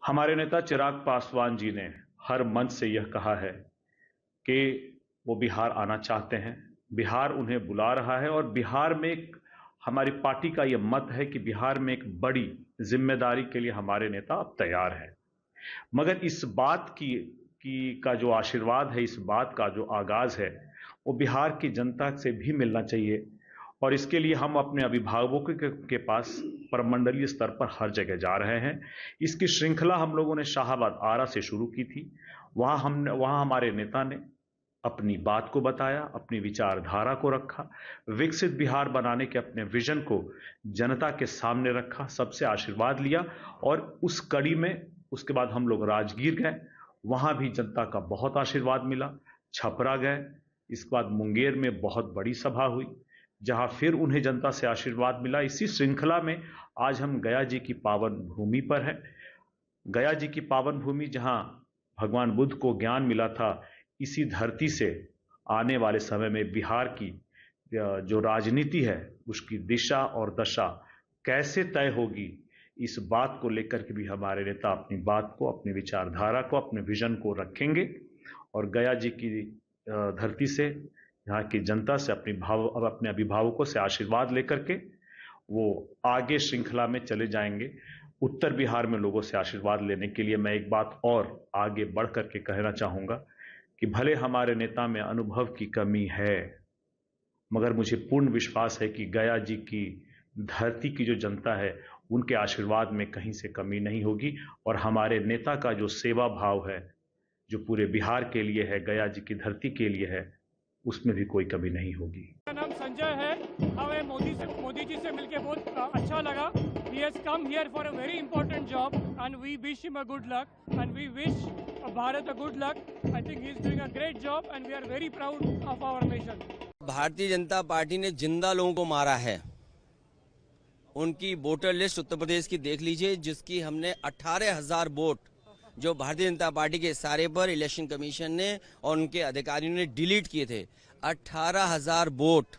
हमारे नेता चिराग पासवान जी ने हर मंच से यह कहा है कि वो बिहार आना चाहते हैं। बिहार उन्हें बुला रहा है और बिहार में एक हमारी पार्टी का यह मत है कि बिहार में एक बड़ी जिम्मेदारी के लिए हमारे नेता अब तैयार हैं। मगर इस बात की का जो आशीर्वाद है, इस बात का जो आगाज है, वो बिहार की जनता से भी मिलना चाहिए। और इसके लिए हम अपने अभिभावकों के पास प्रमंडलीय स्तर पर हर जगह जा रहे हैं। इसकी श्रृंखला हम लोगों ने शाहाबाद आरा से शुरू की थी। वहाँ हमारे नेता ने अपनी बात को बताया, अपनी विचारधारा को रखा, विकसित बिहार बनाने के अपने विजन को जनता के सामने रखा, सबसे आशीर्वाद लिया। और उस कड़ी में उसके बाद हम लोग राजगीर गए, वहाँ भी जनता का बहुत आशीर्वाद मिला। छपरा गए, इसके बाद मुंगेर में बहुत बड़ी सभा हुई, जहाँ फिर उन्हें जनता से आशीर्वाद मिला। इसी श्रृंखला में आज हम गया जी की पावन भूमि पर हैं। गया जी की पावन भूमि, जहाँ भगवान बुद्ध को ज्ञान मिला था, इसी धरती से आने वाले समय में बिहार की जो राजनीति है, उसकी दिशा और दशा कैसे तय होगी, इस बात को लेकर के भी हमारे नेता अपनी बात को, अपनी विचारधारा को, अपने विजन को रखेंगे। और गया जी की धरती से, यहाँ की जनता से अपने अभिभावकों से आशीर्वाद लेकर के वो आगे श्रृंखला में चले जाएंगे। उत्तर बिहार में लोगों से आशीर्वाद लेने के लिए मैं एक बात और आगे बढ़ करके कहना चाहूँगा कि भले हमारे नेता में अनुभव की कमी है, मगर मुझे पूर्ण विश्वास है कि गया जी की धरती की जो जनता है, उनके आशीर्वाद में कहीं से कमी नहीं होगी। और हमारे नेता का जो सेवा भाव है, जो पूरे बिहार के लिए है, गया जी की धरती के लिए है, उसमें भी कोई कमी नहीं होगी। मेरा नाम संजय है। हमें मोदी जी से मिलकर बहुत अच्छा लगा। He has come here for a very important job and we wish him a good luck and we wish Bharat a good luck. I think he is doing a great job and we are very proud of our nation. Bharatiya Janata party ने जिंदा लोगों को मारा है। उनकी voter list Uttar Pradesh की देख लीजिए, जिसकी हमने 18,000 वोट जो भारतीय जनता पार्टी के इशारे पर इलेक्शन कमीशन ने और उनके अधिकारियों ने डिलीट किए थे। 18,000 वोट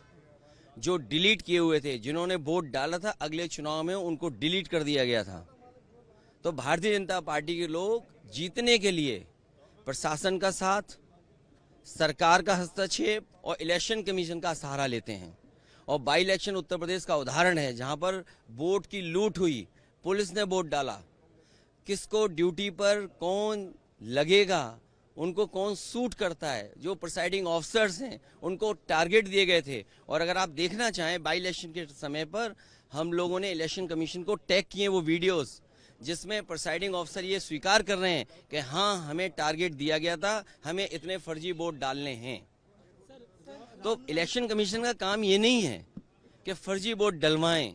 जो डिलीट किए हुए थे, जिन्होंने वोट डाला था अगले चुनाव में, उनको डिलीट कर दिया गया था। तो भारतीय जनता पार्टी के लोग जीतने के लिए प्रशासन का साथ, सरकार का हस्तक्षेप और इलेक्शन कमीशन का सहारा लेते हैं। और बाई इलेक्शन उत्तर प्रदेश का उदाहरण है, जहां पर वोट की लूट हुई, पुलिस ने वोट डाला, किसको ड्यूटी पर कौन लगेगा, उनको कौन सूट करता है, जो प्रिसाइडिंग ऑफिसर्स हैं उनको टारगेट दिए गए थे। और अगर आप देखना चाहें, बाई इलेक्शन के समय पर हम लोगों ने इलेक्शन कमीशन को टैग किए वो वीडियोस, जिसमें प्रिसाइडिंग ऑफिसर ये स्वीकार कर रहे हैं कि हाँ, हमें टारगेट दिया गया था, हमें इतने फर्जी वोट डालने हैं। तो इलेक्शन कमीशन का काम ये नहीं है कि फर्जी वोट डलवाएं,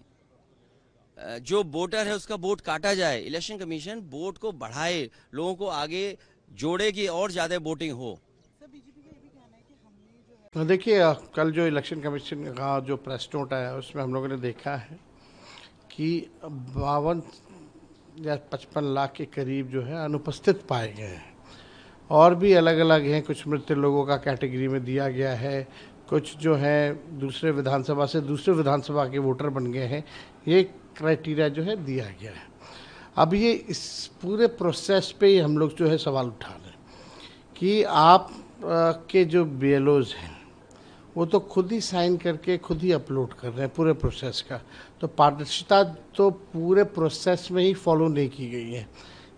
जो वोटर है उसका वोट काटा जाए। इलेक्शन कमीशन वोट को बढ़ाए, लोगों को आगे जोड़े कि और ज्यादा वोटिंग हो। देखिए, कल जो इलेक्शन कमीशन का जो प्रेस नोट आया, उसमें हम लोगों ने देखा है कि 52 या 55 लाख के करीब जो है अनुपस्थित पाए गए हैं। और भी अलग अलग हैं, कुछ मृत लोगों का कैटेगरी में दिया गया है, कुछ जो है दूसरे विधानसभा से दूसरे विधानसभा के वोटर बन गए हैं। ये क्राइटेरिया जो है दिया गया है। अब ये इस पूरे प्रोसेस पे ही हम लोग जो है सवाल उठा रहे हैं कि आप के जो BLOs हैं वो तो खुद ही साइन करके खुद ही अपलोड कर रहे हैं पूरे प्रोसेस का। तो पारदर्शिता तो पूरे प्रोसेस में ही फॉलो नहीं की गई है।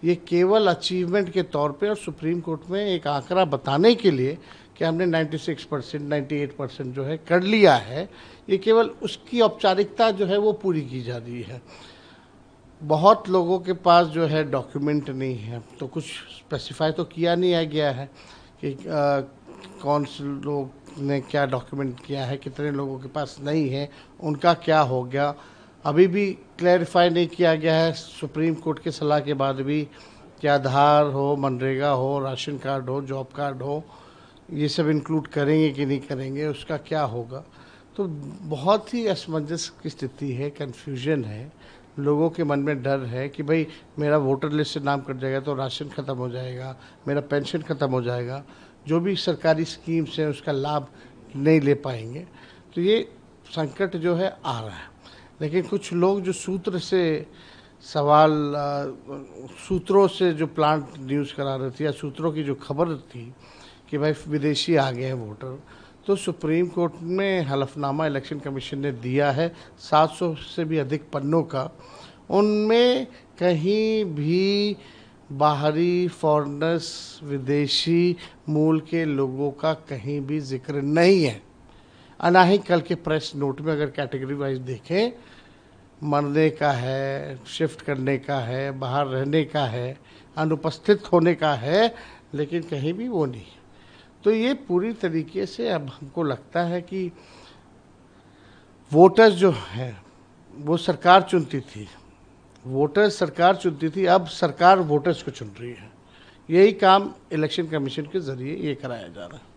ये केवल अचीवमेंट के तौर पे और सुप्रीम कोर्ट में एक आंकड़ा बताने के लिए कि हमने 96%, 98% जो है कर लिया है, ये केवल उसकी औपचारिकता जो है वो पूरी की जा रही है। बहुत लोगों के पास जो है डॉक्यूमेंट नहीं है, तो कुछ स्पेसिफाई तो किया नहीं गया है कि कौन से लोग ने क्या डॉक्यूमेंट किया है, कितने लोगों के पास नहीं है, उनका क्या हो गया, अभी भी क्लैरिफाई नहीं किया गया है। सुप्रीम कोर्ट के सलाह के बाद भी कि आधार हो, मनरेगा हो, राशन कार्ड हो, जॉब कार्ड हो, ये सब इंक्लूड करेंगे कि नहीं करेंगे, उसका क्या होगा। तो बहुत ही असमंजस की स्थिति है, कन्फ्यूजन है, लोगों के मन में डर है कि भाई मेरा वोटर लिस्ट से नाम कट जाएगा तो राशन ख़त्म हो जाएगा, मेरा पेंशन ख़त्म हो जाएगा, जो भी सरकारी स्कीम्स हैं उसका लाभ नहीं ले पाएंगे। तो ये संकट जो है आ रहा है। लेकिन कुछ लोग जो सूत्र से सवाल सूत्रों से जो प्लांट न्यूज़ करा रही थी या सूत्रों की जो खबर थी कि भाई विदेशी आ गए हैं वोटर, तो सुप्रीम कोर्ट में हलफनामा इलेक्शन कमीशन ने दिया है 700 से भी अधिक पन्नों का। उनमें कहीं भी बाहरी फॉरेनर्स, विदेशी मूल के लोगों का कहीं भी जिक्र नहीं है। ना ही कल के प्रेस नोट में अगर कैटेगरी वाइज देखें, मरने का है, शिफ्ट करने का है, बाहर रहने का है, अनुपस्थित होने का है, लेकिन कहीं भी वो नहीं। तो ये पूरी तरीके से अब हमको लगता है कि वोटर्स जो हैं वो सरकार चुनती थी, वोटर्स सरकार चुनती थी, अब सरकार वोटर्स को चुन रही है। यही काम इलेक्शन कमीशन के जरिए ये कराया जा रहा है।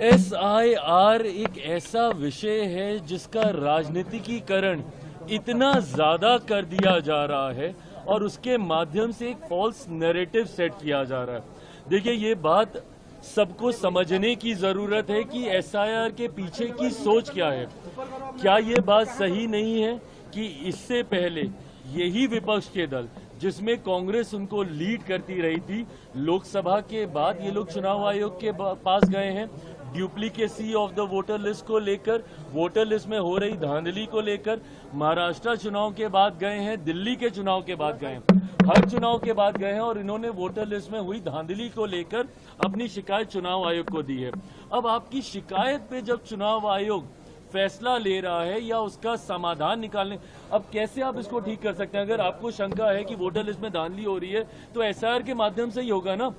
SIR एक ऐसा विषय है जिसका राजनीतिकीकरण इतना ज्यादा कर दिया जा रहा है और उसके माध्यम से एक फॉल्स नैरेटिव सेट किया जा रहा है। देखिए, ये बात सबको समझने की जरूरत है कि SIR के पीछे की सोच क्या है। क्या ये बात सही नहीं है कि इससे पहले यही विपक्ष के दल, जिसमें कांग्रेस उनको लीड करती रही थी, लोकसभा के बाद ये लोग चुनाव आयोग के पास गए हैं, ड्यूप्लीकेसी ऑफ द वोटर लिस्ट को लेकर, वोटर लिस्ट में हो रही धांधली को लेकर, महाराष्ट्र चुनाव के बाद गए हैं, दिल्ली के चुनाव के बाद गए हैं, हर चुनाव के बाद गए हैं और इन्होंने वोटर लिस्ट में हुई धांधली को लेकर अपनी शिकायत चुनाव आयोग को दी है। अब आपकी शिकायत पे जब चुनाव आयोग फैसला ले रहा है या उसका समाधान निकालने, अब कैसे आप इसको ठीक कर सकते हैं? अगर आपको शंका है कि वोटर लिस्ट में धांधली हो रही है तो SIR के माध्यम से ही होगा ना,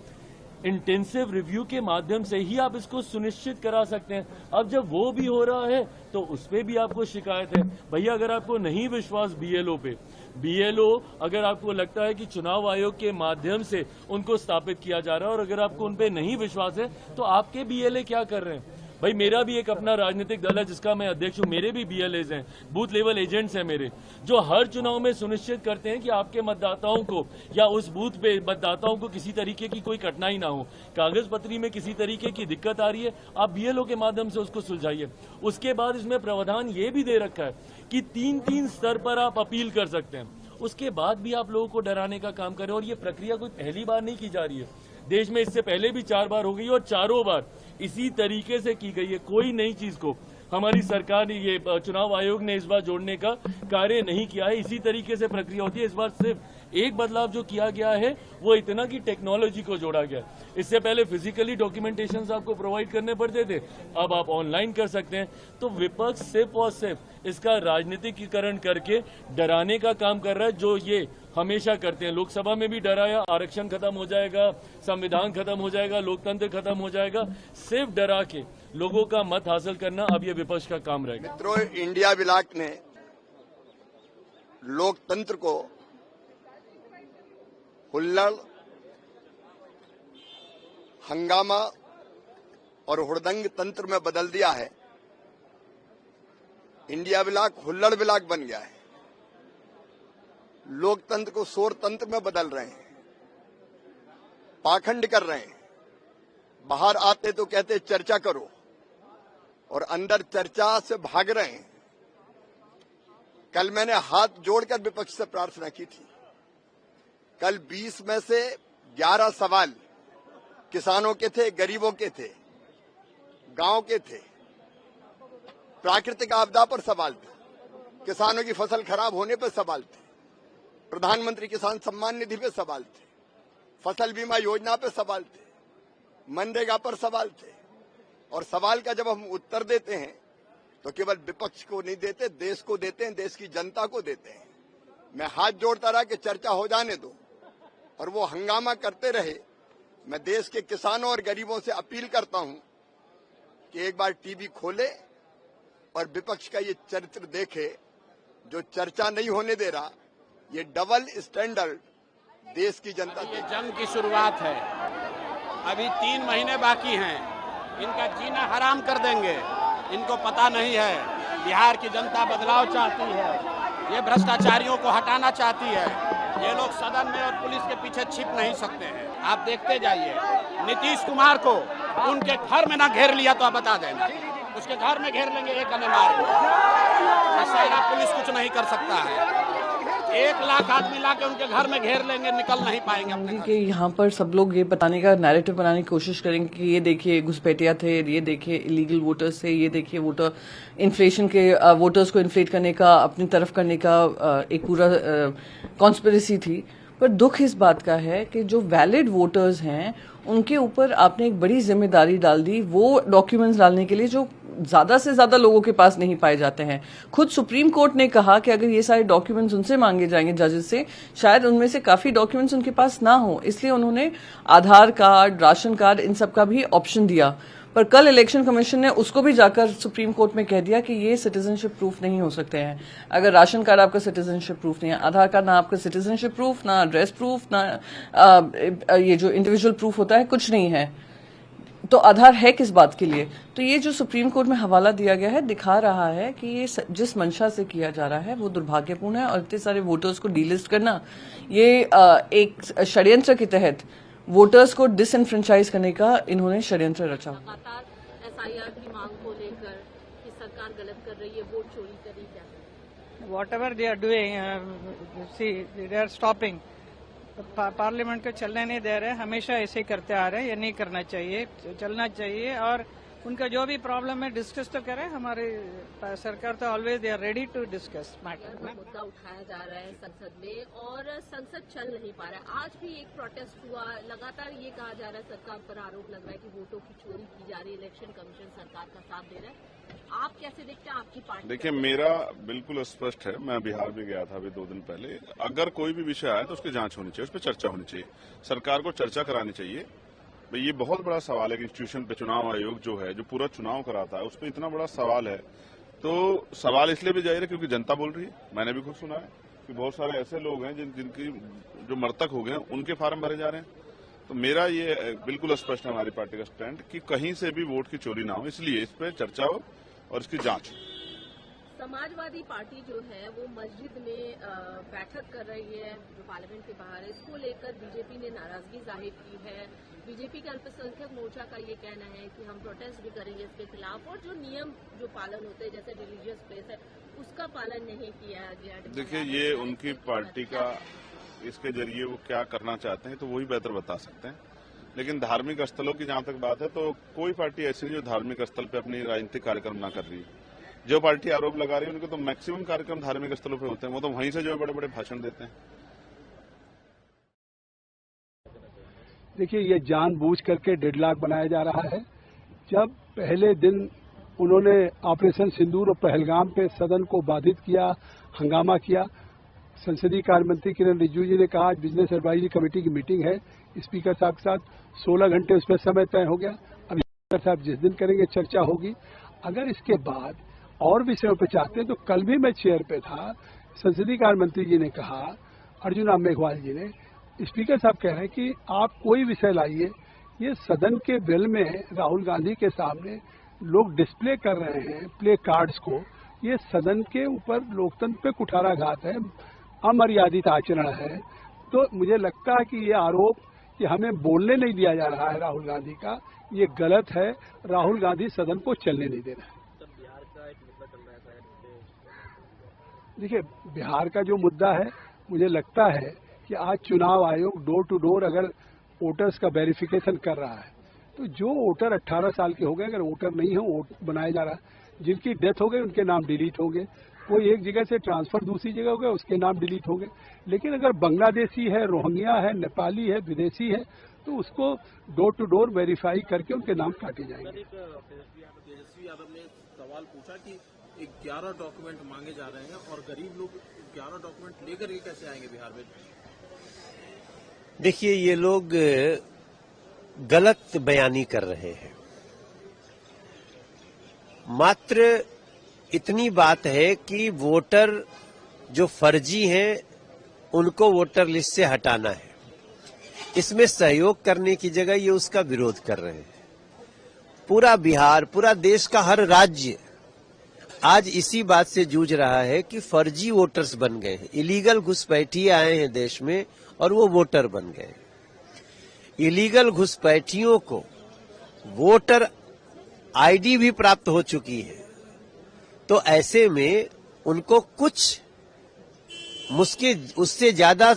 इंटेंसिव रिव्यू के माध्यम से ही आप इसको सुनिश्चित करा सकते हैं। अब जब वो भी हो रहा है तो उस पर भी आपको शिकायत है। भैया, अगर आपको नहीं विश्वास BLO पे, BLO अगर आपको लगता है कि चुनाव आयोग के माध्यम से उनको स्थापित किया जा रहा है और अगर आपको उन पे नहीं विश्वास है तो आपके BLA क्या कर रहे हैं? भाई, मेरा भी एक अपना राजनीतिक दल है जिसका मैं अध्यक्ष हूं, मेरे भी BLAs हैं, बूथ लेवल एजेंट्स हैं मेरे, जो हर चुनाव में सुनिश्चित करते हैं कि आपके मतदाताओं को या उस बूथ पे मतदाताओं को किसी तरीके की कोई कठिनाई ना हो। कागज पत्री में किसी तरीके की दिक्कत आ रही है, आप BLO के माध्यम से उसको सुलझाइए। उसके बाद इसमें प्रावधान ये भी दे रखा है कि 3-3 स्तर पर आप अपील कर सकते हैं। उसके बाद भी आप लोगों को डराने का काम करें, और ये प्रक्रिया कोई पहली बार नहीं की जा रही है, देश में इससे पहले भी 4 बार हो गई और चारों बार इसी तरीके से की गई है। कोई नई चीज को हमारी सरकार ने, ये चुनाव आयोग ने इस बार जोड़ने का कार्य नहीं किया है, इसी तरीके से प्रक्रिया होती है। इस बार सिर्फ एक बदलाव जो किया गया है वो इतना कि टेक्नोलॉजी को जोड़ा गया। इससे पहले फिजिकली डॉक्यूमेंटेशन आपको प्रोवाइड करने पड़ते थे, अब आप ऑनलाइन कर सकते हैं। तो विपक्ष सिर्फ और सिर्फ इसका राजनीतिकीकरण करके डराने का काम कर रहा है, जो ये हमेशा करते हैं। लोकसभा में भी डराया, आरक्षण खत्म हो जाएगा, संविधान खत्म हो जाएगा, लोकतंत्र खत्म हो जाएगा, सिर्फ डरा के लोगों का मत हासिल करना अब ये विपक्ष का काम रहेगा। मित्रों, इंडिया ब्लॉक ने लोकतंत्र को हुल्लड़, हंगामा और हुड़दंग तंत्र में बदल दिया है। इंडिया ब्लॉक हुल्लड़ ब्लॉक बन गया है। लोकतंत्र को शोर तंत्र में बदल रहे हैं, पाखंड कर रहे हैं। बाहर आते तो कहते चर्चा करो और अंदर चर्चा से भाग रहे हैं। कल मैंने हाथ जोड़कर विपक्ष से प्रार्थना की थी। कल 20 में से 11 सवाल किसानों के थे, गरीबों के थे, गांव के थे। प्राकृतिक आपदा पर सवाल थे, किसानों की फसल खराब होने पर सवाल थे, प्रधानमंत्री किसान सम्मान निधि पे सवाल थे, फसल बीमा योजना पे सवाल थे, मनरेगा पर सवाल थे। और सवाल का जब हम उत्तर देते हैं तो केवल विपक्ष को नहीं देते, देश को देते हैं, देश की जनता को देते हैं। मैं हाथ जोड़ता रहा कि चर्चा हो जाने दो, और वो हंगामा करते रहे। मैं देश के किसानों और गरीबों से अपील करता हूं कि एक बार टीवी खोले और विपक्ष का ये चरित्र देखे, जो चर्चा नहीं होने दे रहा। ये डबल स्टैंडर्ड देश की जनता। ये जंग की शुरुआत है, अभी 3 महीने बाकी हैं, इनका जीना हराम कर देंगे। इनको पता नहीं है बिहार की जनता बदलाव चाहती है, ये भ्रष्टाचारियों को हटाना चाहती है। ये लोग सदन में और पुलिस के पीछे छिप नहीं सकते हैं। आप देखते जाइए, नीतीश कुमार को उनके घर में ना घेर लिया तो आप बता देना, उसके घर में घेर लेंगे एक मार को। सारा पुलिस कुछ नहीं कर सकता है। 1 लाख आदमी लाके उनके घर में घेर लेंगे, निकल नहीं पाएंगे अपने घर। कि यहाँ पर सब लोग ये बताने का नैरेटिव बनाने की कोशिश करेंगे कि ये देखिए घुसपैठिया थे, ये देखिए इलीगल वोटर्स थे, ये देखिए वोटर इन्फ्लेशन के वोटर्स को इन्फ्लेट करने का, अपनी तरफ करने का एक पूरा कॉन्स्पिरेसी थी। पर दुख इस बात का है कि जो वैलिड वोटर्स हैं उनके ऊपर आपने एक बड़ी जिम्मेदारी डाल दी, वो डॉक्यूमेंट्स डालने के लिए जो ज्यादा से ज्यादा लोगों के पास नहीं पाए जाते हैं। खुद सुप्रीम कोर्ट ने कहा कि अगर ये सारे डॉक्यूमेंट्स उनसे मांगे जाएंगे जजेस से, शायद उनमें से काफी डॉक्यूमेंट्स उनके पास ना हो, इसलिए उन्होंने आधार कार्ड, राशन कार्ड, इन सब का भी ऑप्शन दिया। पर कल इलेक्शन कमीशन ने उसको भी जाकर सुप्रीम कोर्ट में कह दिया कि ये सिटीजनशिप प्रूफ नहीं हो सकते हैं। अगर राशन कार्ड आपका सिटीजनशिप प्रूफ नहीं है, आधार कार्ड ना आपका सिटीजनशिप प्रूफ, ना एड्रेस प्रूफ, ना ये जो इंडिविजुअल प्रूफ होता है, कुछ नहीं है, तो आधार है किस बात के लिए? तो ये जो सुप्रीम कोर्ट में हवाला दिया गया है दिखा रहा है कि ये जिस मंशा से किया जा रहा है वो दुर्भाग्यपूर्ण है। और इतने सारे वोटर्स को डीलिस्ट करना, ये एक षड्यंत्र के तहत वोटर्स को डिसएनफ्रेंचाइज करने का इन्होंने षड्यंत्र रचा। लगातार एसआईआर की मांग को लेकर कि सरकार गलत कर रही है, वोट चोरी कर रही है। Whatever they are doing, see, they are stopping. Parliament को चलने नहीं दे रहे, हमेशा ऐसे करते आ रहे हैं। ये नहीं करना चाहिए, चलना चाहिए। और उनका जो भी प्रॉब्लम है डिस्कस तो करें। हमारी सरकार तो always they are ready to discuss matter. मुद्दा उठाया जा रहा है संसद में और संसद चल नहीं पा रहा है। आज भी एक प्रोटेस्ट हुआ, लगातार ये कहा जा रहा है, सरकार पर आरोप लग रहा है कि वोटों की चोरी की जा रही है। इलेक्शन कमीशन सरकार का साथ दे रहा है। आप कैसे देखते हैं, आपकी पार्टी? देखिए, मेरा बिल्कुल स्पष्ट है। मैं बिहार भी गया था अभी 2 दिन पहले। अगर कोई भी विषय आए तो उसकी जांच होनी चाहिए, उस पर चर्चा होनी चाहिए, सरकार को चर्चा करानी चाहिए। भाई, ये बहुत बड़ा सवाल है कि इंस्टीट्यूशन पे चुनाव आयोग जो है, जो पूरा चुनाव कराता है, उस पर इतना बड़ा सवाल है। तो सवाल इसलिए भी जाहिर है क्योंकि जनता बोल रही है। मैंने भी खुद सुना है कि बहुत सारे ऐसे लोग हैं जिनकी जो मृतक हो गए उनके फार्म भरे जा रहे हैं। तो मेरा ये बिल्कुल स्पष्ट है हमारी पार्टी का स्टैंड कि कहीं से भी वोट की चोरी ना हो, इसलिए इस पर चर्चा हो और इसकी जांच। समाजवादी पार्टी जो है वो मस्जिद में बैठक कर रही है जो पार्लियामेंट के बाहर है। इसको लेकर बीजेपी ने नाराजगी जाहिर की है। बीजेपी का अल्पसंख्यक मोर्चा का ये कहना है कि हम प्रोटेस्ट भी करेंगे इसके खिलाफ, और जो नियम जो पालन होते हैं जैसे रिलीजियस प्लेस है उसका पालन नहीं किया गया। देखिए, ये उनकी पार्टी का, इसके जरिए वो क्या करना चाहते हैं तो वही बेहतर बता सकते हैं। लेकिन धार्मिक स्थलों की जहां तक बात है तो कोई पार्टी ऐसी नहीं जो धार्मिक स्थल पे अपनी राजनीतिक कार्यक्रम ना कर रही है। जो पार्टी आरोप लगा रही है उनके तो मैक्सिमम कार्यक्रम धार्मिक स्थलों पे होते हैं, वो तो वहीं से जो बड़े बड़े भाषण देते हैं। देखिए, ये जानबूझ करके डेडलॉक बनाया जा रहा है। जब पहले दिन उन्होंने ऑपरेशन सिंदूर और पहलगाम पे सदन को बाधित किया, हंगामा किया, संसदीय कार्य मंत्री किरण रिजिजू जी ने कहा आज बिजनेस एडवाइजरी कमेटी की मीटिंग है स्पीकर साहब के साथ, 16 घंटे उस पर समय तय हो गया। अब स्पीकर साहब जिस दिन करेंगे चर्चा होगी। अगर इसके बाद और विषयों पर चाहते हैं तो कल भी मैं चेयर पे था, संसदीय कार्य मंत्री जी ने कहा, अर्जुन राम मेघवाल जी ने, स्पीकर साहब कह रहे हैं कि आप कोई विषय लाइए। ये सदन के बिल में राहुल गांधी के सामने लोग डिस्प्ले कर रहे हैं प्ले कार्ड्स को, ये सदन के ऊपर लोकतंत्र पे कुठाराघात है, अमर्यादित आचरण है। तो मुझे लगता है कि ये आरोप कि हमें बोलने नहीं दिया जा रहा है राहुल गांधी का, ये गलत है। राहुल गांधी सदन को चलने नहीं दे रहे हैं। देखिए, बिहार का जो मुद्दा है, मुझे लगता है कि आज चुनाव आयोग डोर टू डोर अगर वोटर्स का वेरिफिकेशन कर रहा है। तो जो वोटर 18 साल के हो गए, अगर वोटर नहीं हो, वोट बनाया जा रहा है, जिनकी डेथ हो गई उनके नाम डिलीट होंगे, कोई एक जगह से ट्रांसफर दूसरी जगह हो गया उसके नाम डिलीट होंगे। लेकिन अगर बांग्लादेशी है, रोहिंग्या है, नेपाली है, विदेशी है, तो उसको डोर टू डोर वेरीफाई करके उनके नाम काटे जाएंगे। तेजस्वी यादव ने सवाल पूछा कि 11 डॉक्यूमेंट मांगे जा रहे हैं और गरीब लोग 11 डॉक्यूमेंट लेकर के कैसे आएंगे बिहार में? देखिए, ये लोग गलत बयानी कर रहे हैं। मात्र इतनी बात है कि वोटर जो फर्जी हैं उनको वोटर लिस्ट से हटाना है। इसमें सहयोग करने की जगह ये उसका विरोध कर रहे हैं। पूरा बिहार, पूरा देश का हर राज्य आज इसी बात से जूझ रहा है कि फर्जी वोटर्स बन गए हैं। इलीगल घुसपैठिए आए हैं देश में और वो वोटर बन गए। इलीगल घुसपैठियों को वोटर आईडी भी प्राप्त हो चुकी है। तो ऐसे में उनको कुछ मुश्किल, उससे ज्यादा,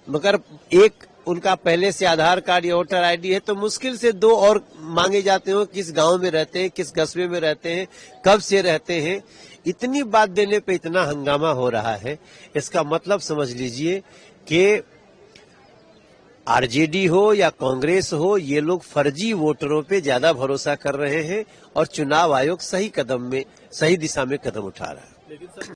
मगर एक उनका पहले से आधार कार्ड या वोटर आईडी है तो मुश्किल से 2 और मांगे जाते हो। किस गांव में रहते हैं, किस कस्बे में रहते हैं, कब से रहते हैं। इतनी बात देने पे इतना हंगामा हो रहा है। इसका मतलब समझ लीजिए कि आरजेडी हो या कांग्रेस हो, ये लोग फर्जी वोटरों पे ज्यादा भरोसा कर रहे हैं और चुनाव आयोग सही दिशा में कदम उठा रहा है।